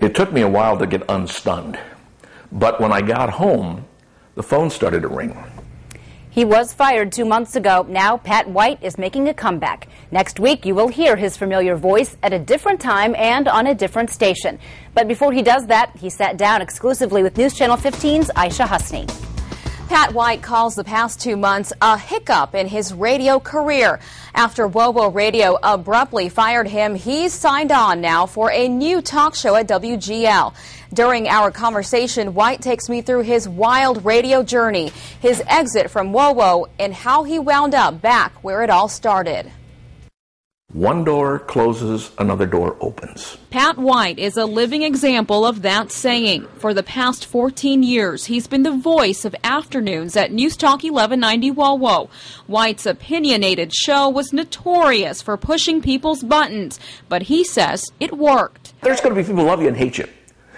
It took me a while to get unstunned, but when I got home, the phone started to ring. He was fired 2 months ago. Now Pat White is making a comeback. Next week, you will hear his familiar voice at a different time and on a different station. But before he does that, he sat down exclusively with News Channel 15's Aisha Husni. Pat White calls the past 2 months a hiccup in his radio career. After WOWO Radio abruptly fired him, he's signed on now for a new talk show at WGL. During our conversation, White takes me through his wild radio journey, his exit from WOWO, and how he wound up back where it all started. One door closes, another door opens. Pat White is a living example of that saying. For the past 14 years, he's been the voice of afternoons at News Talk 1190 WOWO. White's opinionated show was notorious for pushing people's buttons, but he says it worked. There's going to be people who love you and hate you.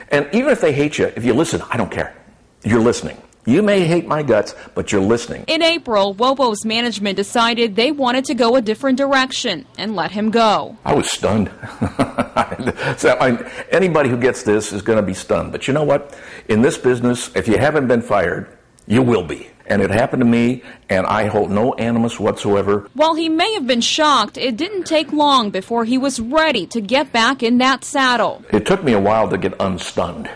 And even if they hate you, if you listen, I don't care. You're listening. You may hate my guts, but you're listening. In April, WOWO's management decided they wanted to go a different direction and let him go. I was stunned. Anybody who gets this is going to be stunned. But you know what? In this business, if you haven't been fired, you will be. And it happened to me, and I hold no animus whatsoever. While he may have been shocked, it didn't take long before he was ready to get back in that saddle. It took me a while to get unstunned.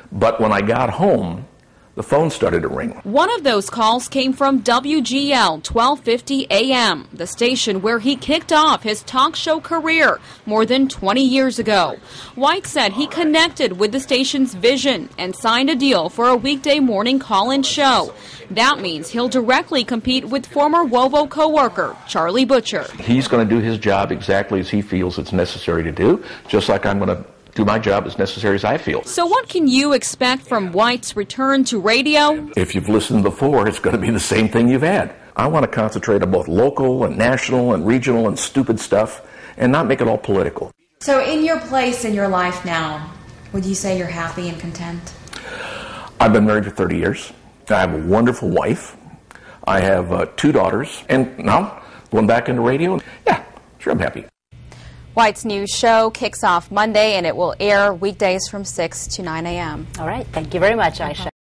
But when I got home, the phone started to ring. One of those calls came from WGL 1250 AM, the station where he kicked off his talk show career more than 20 years ago. White said he connected with the station's vision and signed a deal for a weekday morning call-in show. That means he'll directly compete with former WOWO co-worker Charlie Butcher. He's going to do his job exactly as he feels it's necessary to do, just like I'm going to do my job as necessary as I feel. So what can you expect from White's return to radio? If you've listened before, it's going to be the same thing you've had. I want to concentrate on both local and national and regional and stupid stuff and not make it all political. So in your place in your life now, would you say you're happy and content? I've been married for 30 years. I have a wonderful wife. I have 2 daughters. And now, going back into radio, yeah, sure I'm happy. White's new show kicks off Monday, and it will air weekdays from 6 to 9 a.m. All right. Thank you very much, Aisha.